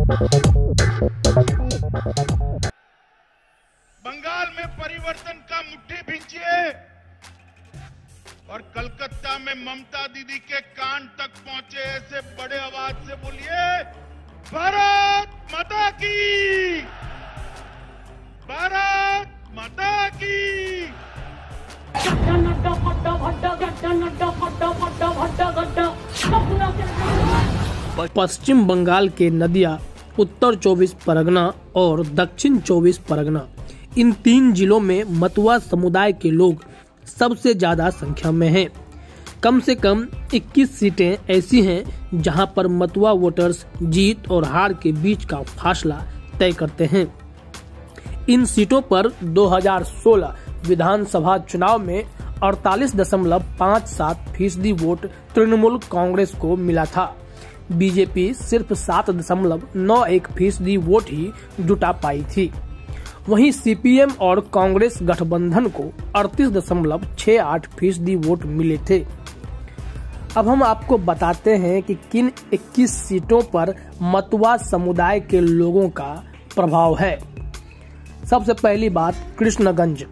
बंगाल में परिवर्तन का मुट्ठी भींचिए और कलकत्ता में ममता दीदी के कान तक पहुंचे ऐसे बड़े आवाज से बोलिए, भारत माता की, भारत माता की। पश्चिम बंगाल के नदिया, उत्तर 24 परगना और दक्षिण 24 परगना, इन 3 जिलों में मतुआ समुदाय के लोग सबसे ज्यादा संख्या में हैं। कम से कम 21 सीटें ऐसी हैं जहां पर मतुआ वोटर्स जीत और हार के बीच का फासला तय करते हैं। इन सीटों पर 2016 विधानसभा चुनाव में 48.57% वोट तृणमूल कांग्रेस को मिला था। बीजेपी सिर्फ 7.91% वोट ही जुटा पाई थी। वहीं सीपीएम और कांग्रेस गठबंधन को 38.68% वोट मिले थे। अब हम आपको बताते हैं कि किन 21 सीटों पर मतुआ समुदाय के लोगों का प्रभाव है। सबसे पहली बात, कृष्णगंज।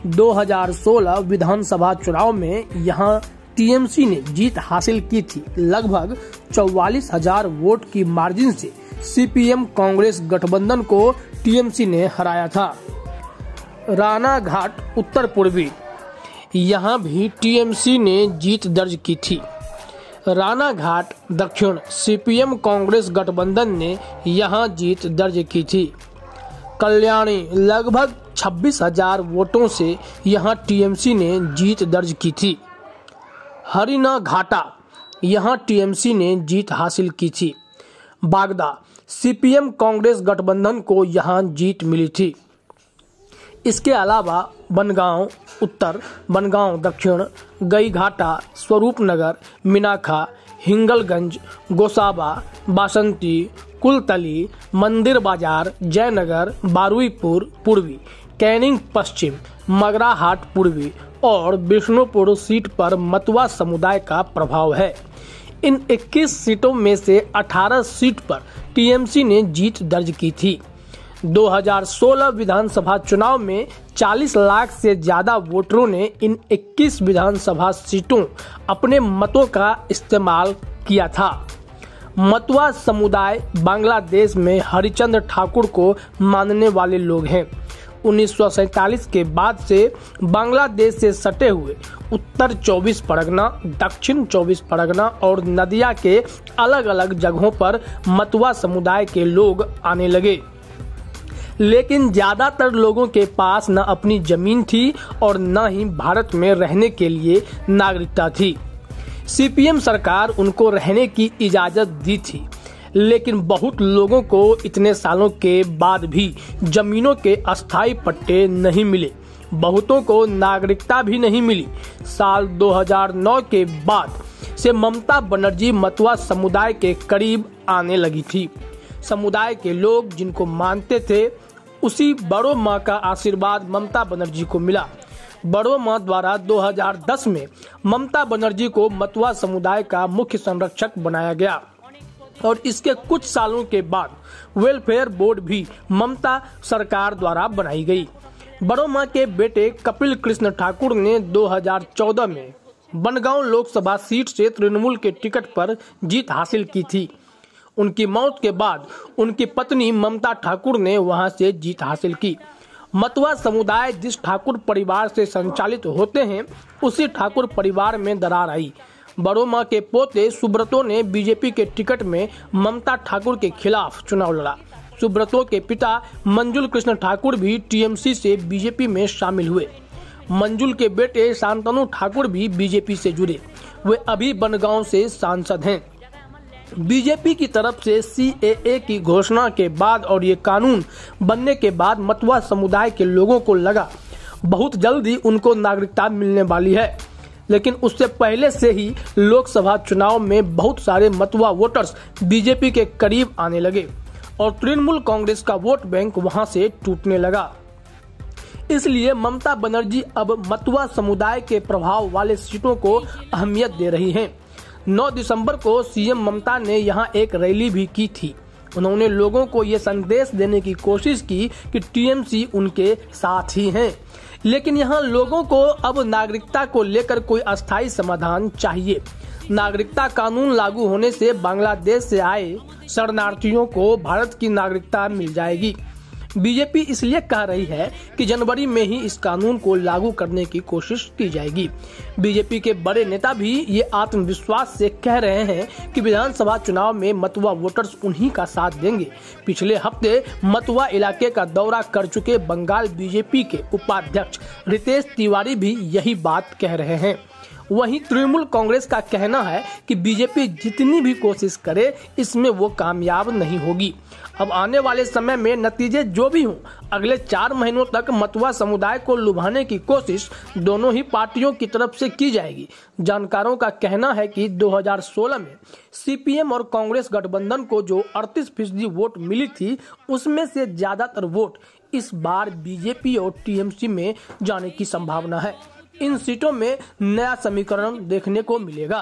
2016 विधानसभा चुनाव में यहां टीएमसी ने जीत हासिल की थी। लगभग 44,000 वोट की मार्जिन से सीपीएम कांग्रेस गठबंधन को टीएमसी ने हराया था। रानाघाट उत्तर पूर्वी, यहां भी टीएमसी ने जीत दर्ज की थी। रानाघाट दक्षिण, सीपीएम कांग्रेस गठबंधन ने यहां जीत दर्ज की थी। कल्याणी, लगभग 26,000 वोटों से यहां टीएमसी ने जीत दर्ज की थी। हरिना घाटा, यहां टीएमसी ने जीत हासिल की थी। बागदा, सीपीएम कांग्रेस गठबंधन को यहां जीत मिली थी। इसके अलावा बनगांव उत्तर, बनगांव दक्षिण, गईघाटा, स्वरूपनगर, मिनाखा, हिंगलगंज, गोसाबा, बासंती, कुलतली, मंदिर बाजार, जयनगर, बारुईपुर पूर्वी, कैनिंग पश्चिम, मगराहाट पूर्वी और बिष्णुपुर सीट पर मतुआ समुदाय का प्रभाव है। इन 21 सीटों में से 18 सीट पर टीएमसी ने जीत दर्ज की थी। 2016 विधानसभा चुनाव में 40 लाख से ज्यादा वोटरों ने इन 21 विधानसभा सीटों अपने मतों का इस्तेमाल किया था। मतुआ समुदाय बांग्लादेश में हरिचंद्र ठाकुर को मानने वाले लोग हैं। 1947 के बाद से बांग्लादेश से सटे हुए उत्तर 24 परगना, दक्षिण 24 परगना और नदिया के अलग अलग जगहों पर मतुआ समुदाय के लोग आने लगे। लेकिन ज्यादातर लोगों के पास न अपनी जमीन थी और न ही भारत में रहने के लिए नागरिकता थी। सीपीएम सरकार उनको रहने की इजाजत दी थी, लेकिन बहुत लोगों को इतने सालों के बाद भी जमीनों के अस्थायी पट्टे नहीं मिले। बहुतों को नागरिकता भी नहीं मिली। साल 2009 के बाद से ममता बनर्जी मतुआ समुदाय के करीब आने लगी थी। समुदाय के लोग जिनको मानते थे, उसी बड़ो माँ का आशीर्वाद ममता बनर्जी को मिला। बड़ो माँ द्वारा 2010 में ममता बनर्जी को मतुआ समुदाय का मुख्य संरक्षक बनाया गया और इसके कुछ सालों के बाद वेलफेयर बोर्ड भी ममता सरकार द्वारा बनाई गई। बड़ो माँ के बेटे कपिल कृष्ण ठाकुर ने 2014 में बनगांव लोकसभा सीट से तृणमूल के टिकट पर जीत हासिल की थी। उनकी मौत के बाद उनकी पत्नी ममता ठाकुर ने वहां से जीत हासिल की। मतुआ समुदाय जिस ठाकुर परिवार से संचालित होते हैं, उसी ठाकुर परिवार में दरार आई। बड़ो माँ के पोते सुब्रतो ने बीजेपी के टिकट में ममता ठाकुर के खिलाफ चुनाव लड़ा। सुब्रतो के पिता मंजुल कृष्ण ठाकुर भी टीएमसी से बीजेपी में शामिल हुए। मंजुल के बेटे शांतनु ठाकुर भी बीजेपी से जुड़े। वे अभी बनगांव से सांसद हैं। बीजेपी की तरफ से सीएए की घोषणा के बाद और ये कानून बनने के बाद मतुआ समुदाय के लोगों को लगा बहुत जल्दी उनको नागरिकता मिलने वाली है। लेकिन उससे पहले से ही लोकसभा चुनाव में बहुत सारे मतुआ वोटर्स बीजेपी के करीब आने लगे और तृणमूल कांग्रेस का वोट बैंक वहां से टूटने लगा। इसलिए ममता बनर्जी अब मतुआ समुदाय के प्रभाव वाले सीटों को अहमियत दे रही हैं। 9 दिसंबर को सीएम ममता ने यहां एक रैली भी की थी। उन्होंने लोगों को ये संदेश देने की कोशिश की कि टीएमसी उनके साथ ही हैं। लेकिन यहाँ लोगों को अब नागरिकता को लेकर कोई अस्थायी समाधान चाहिए। नागरिकता कानून लागू होने से बांग्लादेश से आए शरणार्थियों को भारत की नागरिकता मिल जाएगी। बीजेपी इसलिए कह रही है कि जनवरी में ही इस कानून को लागू करने की कोशिश की जाएगी। बीजेपी के बड़े नेता भी ये आत्मविश्वास से कह रहे हैं कि विधानसभा चुनाव में मतुआ वोटर्स उन्हीं का साथ देंगे। पिछले हफ्ते मतुआ इलाके का दौरा कर चुके बंगाल बीजेपी के उपाध्यक्ष रितेश तिवारी भी यही बात कह रहे हैं। वहीं तृणमूल कांग्रेस का कहना है कि बीजेपी जितनी भी कोशिश करे इसमें वो कामयाब नहीं होगी। अब आने वाले समय में नतीजे जो भी हों, अगले 4 महीनों तक मतुआ समुदाय को लुभाने की कोशिश दोनों ही पार्टियों की तरफ से की जाएगी। जानकारों का कहना है कि 2016 में सीपीएम और कांग्रेस गठबंधन को जो 38% वोट मिली थी, उसमें से ज्यादातर वोट इस बार बीजेपी और टीएमसी में जाने की संभावना है। इन सीटों में नया समीकरण देखने को मिलेगा।